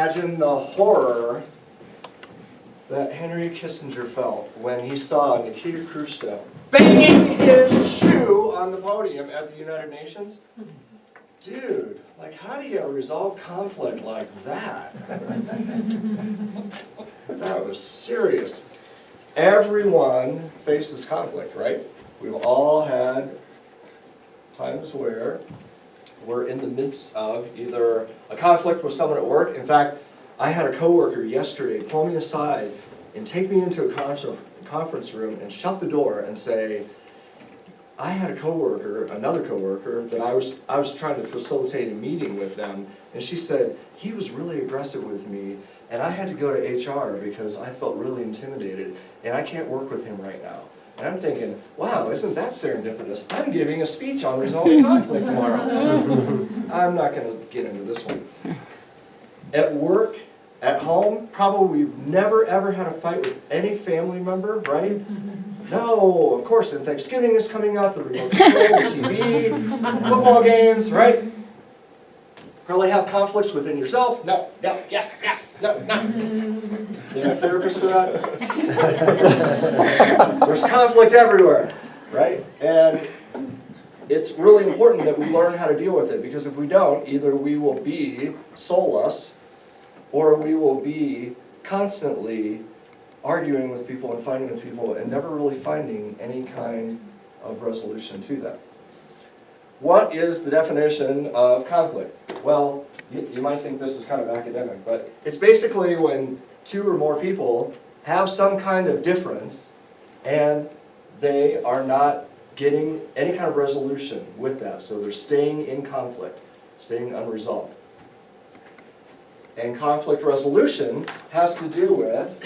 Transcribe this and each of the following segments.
imagine the horror that Henry Kissinger felt when he saw Nikita Khrushchev banging his shoe on the podium at the United Nations? Dude, like, how do you resolve conflict like that? That was serious. Everyone faces conflict, right? We've all had times where we're in the midst of either a conflict with someone at work. In fact, I had a coworker yesterday pull me aside and take me into a conference room and shut the door and say, I had a coworker, another coworker, that I was trying to facilitate a meeting with them, and she said, he was really aggressive with me, and I had to go to HR because I felt really intimidated, and I can't work with him right now. And I'm thinking, wow, isn't that serendipitous? I'm giving a speech on resolving conflict tomorrow. I'm not going to get into this one. At work, at home, probably we've never ever had a fight with any family member, right? No, of course, and Thanksgiving is coming up, the remote control, the TV, football games, right? Probably have conflicts within yourself. No, yes, no. You have a therapist for that? There's conflict everywhere, right? And it's really important that we learn how to deal with it, because if we don't, either we will be soulless, or we will be constantly arguing with people and fighting with people and never really finding any kind of resolution to that. What is the definition of conflict? Well, you might think this is kind of academic, but it's basically when two or more people have some kind of difference and they are not getting any kind of resolution with that. So they're staying in conflict, staying unresolved. And conflict resolution has to do with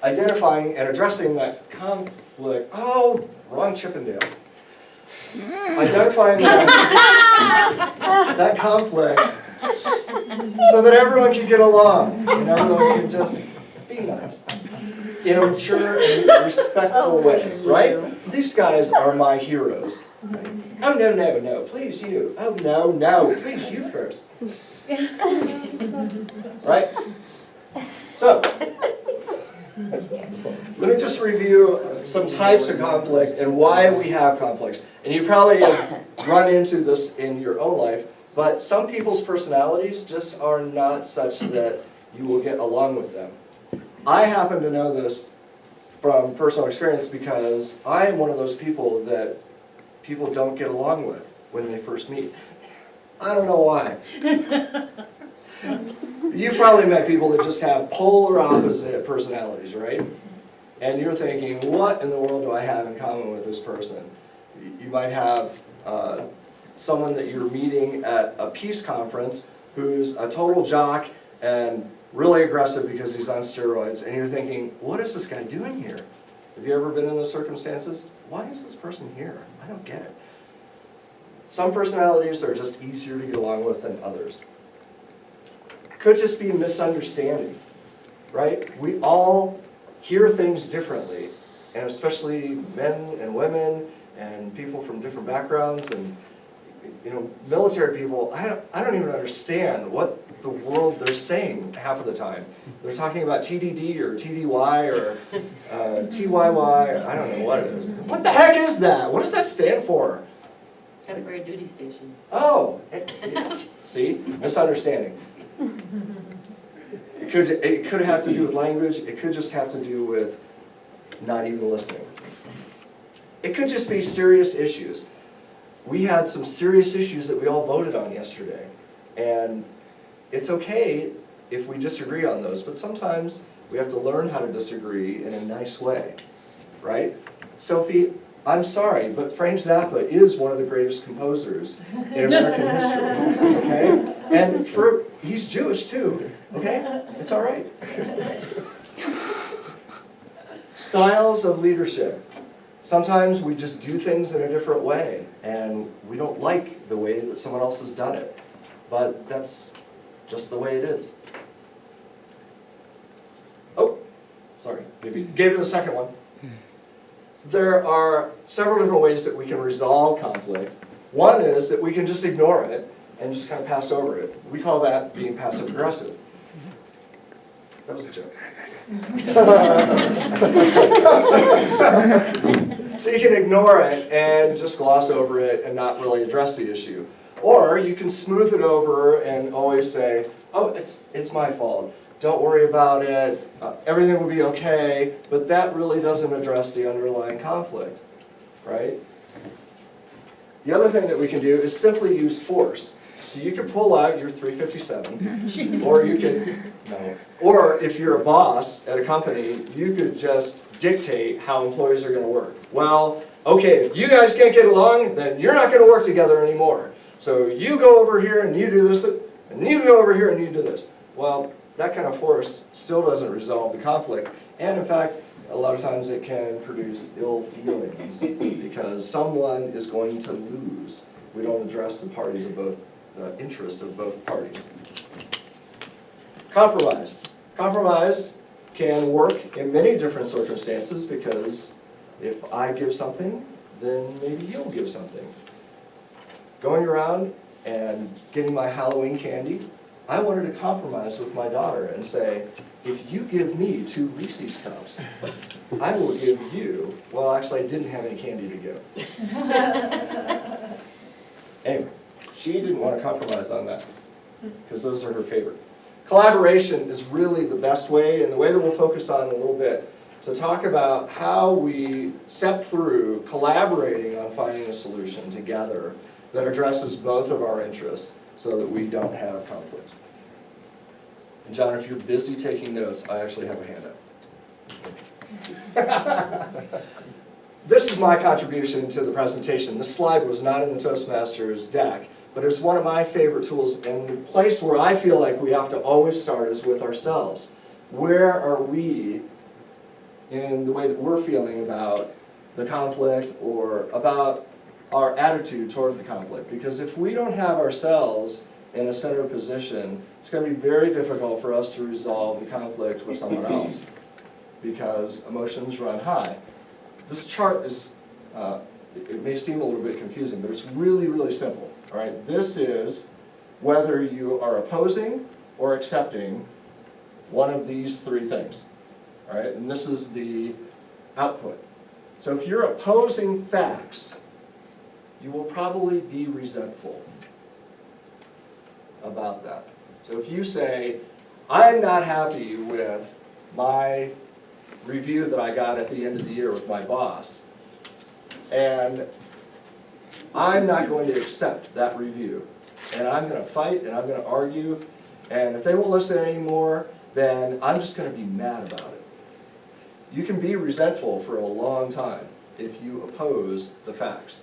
identifying and addressing that conflict. Oh, wrong Chippendale. Identifying that conflict so that everyone can get along and everyone can just be nice in a mature and respectful way, right? These guys are my heroes. Oh, no, please you. Oh, no, please you first. Right? So, let me just review some types of conflict and why we have conflicts. And you probably have run into this in your own life, but some people's personalities just are not such that you will get along with them. I happen to know this from personal experience because I am one of those people that people don't get along with when they first meet. I don't know why. You've probably met people that just have polar opposite personalities, right? And you're thinking, what in the world do I have in common with this person? You might have someone that you're meeting at a peace conference who's a total jock and really aggressive because he's on steroids, and you're thinking, what is this guy doing here? Have you ever been in those circumstances? Why is this person here? I don't get it. Some personalities are just easier to get along with than others. Could just be a misunderstanding, right? We all hear things differently, and especially men and women and people from different backgrounds, and military people. I don't even understand what the world they're saying half of the time. They're talking about TDD or TDY or TYY. I don't know what it is. What the heck is that? What does that stand for? Temporary duty station. Oh, see, misunderstanding. It could have to do with language. It could just have to do with not even listening. It could just be serious issues. We had some serious issues that we all voted on yesterday, and it's okay if we disagree on those, but sometimes we have to learn how to disagree in a nice way, right? Sophie, I'm sorry, but Frank Zappa is one of the greatest composers in American history, okay? And he's Jewish too, okay? It's all right. Styles of leadership. Sometimes we just do things in a different way, and we don't like the way that someone else has done it, but that's just the way it is. Oh, sorry, gave you the second one. There are several different ways that we can resolve conflict. One is that we can just ignore it and just kind of pass over it. We call that being passive aggressive. That was a joke. So you can ignore it and just gloss over it and not really address the issue. Or you can smooth it over and always say, oh, it's my fault. Don't worry about it. Everything will be okay. But that really doesn't address the underlying conflict, right? The other thing that we can do is simply use force. So you can pull out your 357, or you can, no. Or if you're a boss at a company, you could just dictate how employees are going to work. Well, okay, if you guys can't get along, then you're not going to work together anymore. So you go over here and you do this, and you go over here and you do this. Well, that kind of force still doesn't resolve the conflict. And in fact, a lot of times it can produce ill feelings because someone is going to lose. We don't address the parties of both, the interests of both parties. Compromise. Compromise can work in many different circumstances because if I give something, then maybe you'll give something. Going around and getting my Halloween candy, I wanted to compromise with my daughter and say, if you give me 2 Reese's cups, I will give you, well, actually I didn't have any candy to give. Anyway, she didn't want to compromise on that because those are her favorite. Collaboration is really the best way, and the way that we'll focus on in a little bit, to talk about how we step through collaborating on finding a solution together that addresses both of our interests so that we don't have conflict. And John, if you're busy taking notes, I actually have a handout. This is my contribution to the presentation. This slide was not in the Toastmasters deck, but it's one of my favorite tools, and the place where I feel like we have to always start is with ourselves. Where are we in the way that we're feeling about the conflict or about our attitude toward the conflict? Because if we don't have ourselves in a center position, it's going to be very difficult for us to resolve the conflict with someone else because emotions run high. This chart is, it may seem a little bit confusing, but it's really, really simple. All right? This is whether you are opposing or accepting one of these 3 things. All right? And this is the output. So if you're opposing facts, you will probably be resentful about that. So if you say, I'm not happy with my review that I got at the end of the year with my boss, and I'm not going to accept that review, and I'm going to fight and I'm going to argue, and if they won't listen anymore, then I'm just going to be mad about it. You can be resentful for a long time if you oppose the facts.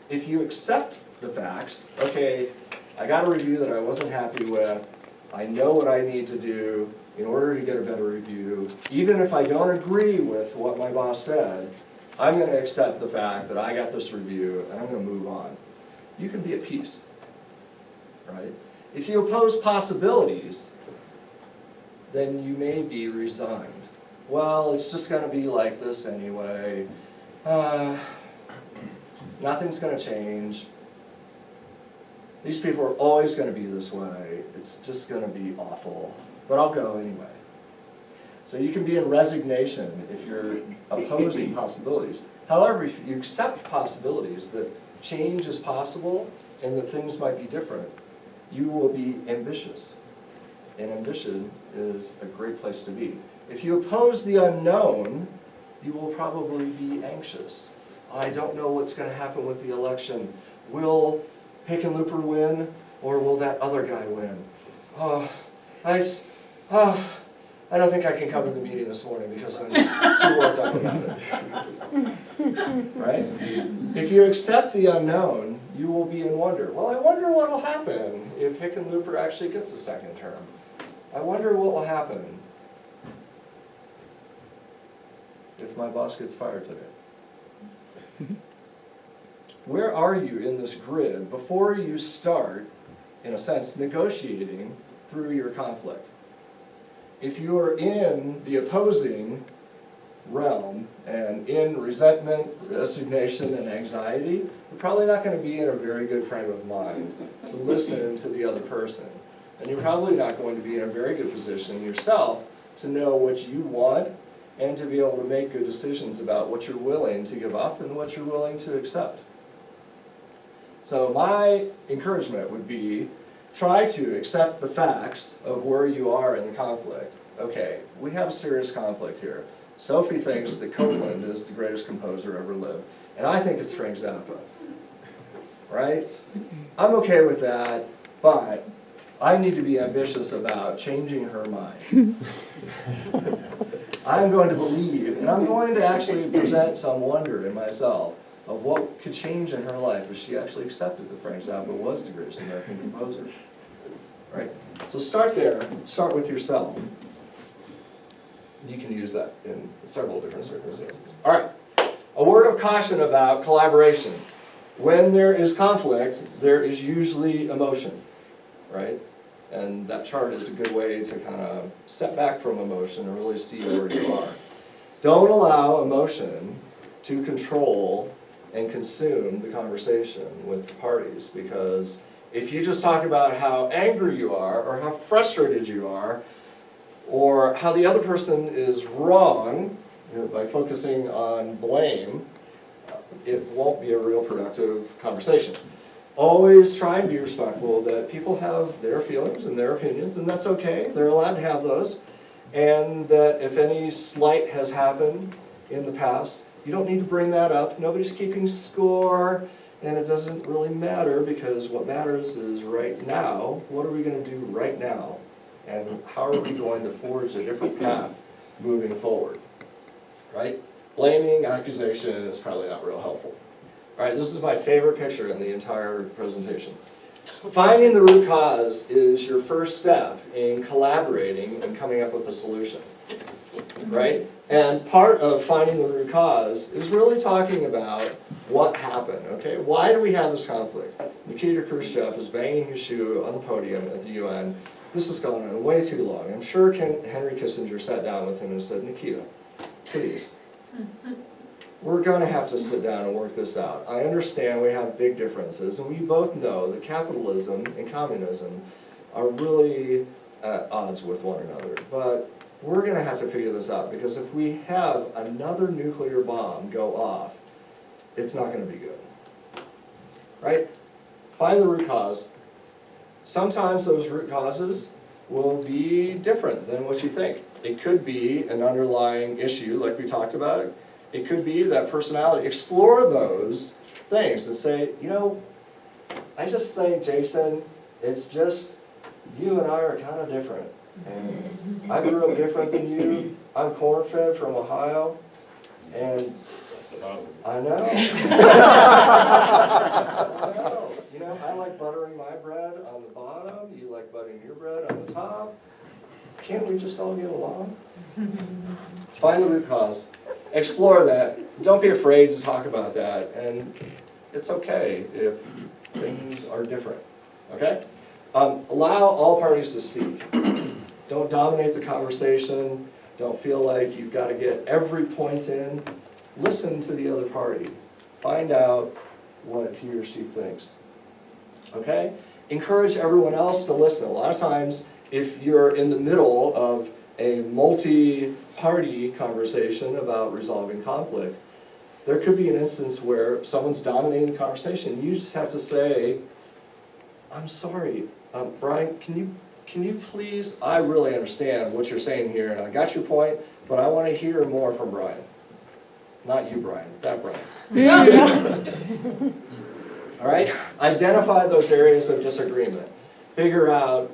If you accept the facts, okay, I got a review that I wasn't happy with, I know what I need to do in order to get a better review. Even if I don't agree with what my boss said, I'm going to accept the fact that I got this review and I'm going to move on. You can be at peace, right? If you oppose possibilities, then you may be resigned. Well, it's just going to be like this anyway. Nothing's going to change. These people are always going to be this way. It's just going to be awful. But I'll go anyway. So you can be in resignation if you're opposing possibilities. However, if you accept possibilities that change is possible and that things might be different, you will be ambitious. And ambition is a great place to be. If you oppose the unknown, you will probably be anxious. I don't know what's going to happen with the election. Will Hickenlooper win, or will that other guy win? I don't think I can come to the meeting this morning because I'm just too worked up about it. Right? If you accept the unknown, you will be in wonder. Well, I wonder what will happen if Hickenlooper actually gets a second term. I wonder what will happen if my boss gets fired today. Where are you in this grid before you start, in a sense, negotiating through your conflict? If you are in the opposing realm and in resentment, resignation, and anxiety, you're probably not going to be in a very good frame of mind to listen to the other person. And you're probably not going to be in a very good position yourself to know what you want and to be able to make good decisions about what you're willing to give up and what you're willing to accept. So my encouragement would be, try to accept the facts of where you are in the conflict. Okay, we have a serious conflict here. Sophie thinks that Copland is the greatest composer ever lived, and I think it's Frank Zappa, right? I'm okay with that, but I need to be ambitious about changing her mind. I'm going to believe, and I'm going to actually present some wonder in myself of what could change in her life if she actually accepted that Frank Zappa was the greatest American composer. Right? So start there, start with yourself. You can use that in several different circumstances. All right, a word of caution about collaboration. When there is conflict, there is usually emotion, right? And that chart is a good way to kind of step back from emotion and really see where you are. Don't allow emotion to control and consume the conversation with parties, because if you just talk about how angry you are or how frustrated you are or how the other person is wrong, by focusing on blame, it won't be a real productive conversation. Always try and be respectful that people have their feelings and their opinions, and that's okay. They're allowed to have those. And that if any slight has happened in the past, you don't need to bring that up. Nobody's keeping score, and it doesn't really matter, because what matters is right now. What are we going to do right now? And how are we going to forge a different path moving forward? Right? Blaming, accusation is probably not real helpful. All right, this is my favorite picture in the entire presentation. Finding the root cause is your first step in collaborating and coming up with a solution, right? And part of finding the root cause is really talking about what happened, okay? Why do we have this conflict? Nikita Khrushchev is banging his shoe on the podium at the UN. This has gone on way too long. I'm sure Henry Kissinger sat down with him and said, Nikita, please, we're going to have to sit down and work this out. I understand we have big differences, and we both know that capitalism and communism are really at odds with one another. But we're going to have to figure this out, because if we have another nuclear bomb go off, it's not going to be good. Right? Find the root cause. Sometimes those root causes will be different than what you think. It could be an underlying issue, like we talked about. It could be that personality. Explore those things and say, you know, I just think, Jason, it's just you and I are kind of different. And I grew up different than you. I'm corn-fed from Ohio. And That's the problem. I know. I know. You know, I like buttering my bread on the bottom. You like buttering your bread on the top. Can't we just all get along? Find the root cause. Explore that. Don't be afraid to talk about that. And it's okay if things are different. Okay? Allow all parties to speak. Don't dominate the conversation. Don't feel like you've got to get every point in. Listen to the other party. Find out what he or she thinks. Okay? Encourage everyone else to listen. A lot of times, if you're in the middle of a multi-party conversation about resolving conflict, there could be an instance where someone's dominating the conversation. You just have to say, I'm sorry, Brian, can you please, I really understand what you're saying here, and I got your point, but I want to hear more from Brian. Not you, Brian, that Brian. All right? Identify those areas of disagreement. Figure out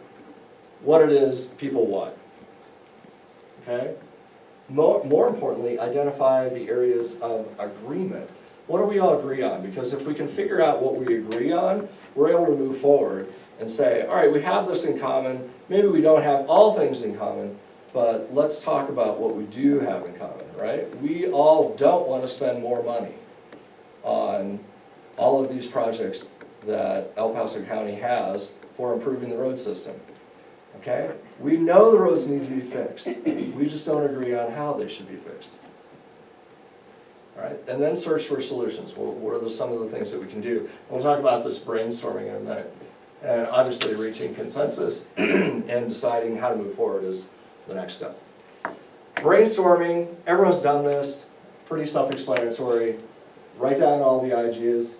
what it is people want. Okay? More importantly, identify the areas of agreement. What do we all agree on? Because if we can figure out what we agree on, we're able to move forward and say, all right, we have this in common. Maybe we don't have all things in common, but let's talk about what we do have in common, right? We all don't want to spend more money on all of these projects that El Paso County has for improving the road system. Okay? We know the roads need to be fixed. We just don't agree on how they should be fixed. All right? And then search for solutions. Well, what are some of the things that we can do? We'll talk about this brainstorming in a minute. And obviously reaching consensus and deciding how to move forward is the next step. Brainstorming, everyone's done this, pretty self-explanatory. Write down all the ideas,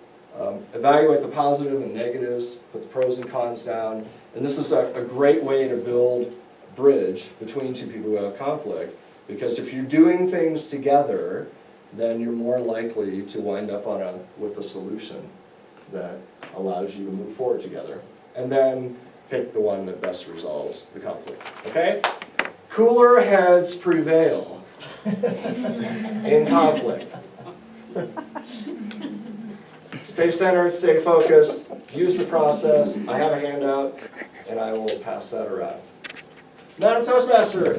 evaluate the positive and negatives, put the pros and cons down. And this is a great way to build bridge between two people who have conflict, because if you're doing things together, then you're more likely to wind up with a solution that allows you to move forward together. And then pick the one that best resolves the conflict, okay? Cooler heads prevail in conflict. Stay centered, stay focused, use the process. I have a handout, and I will pass that around. Madam Toastmaster.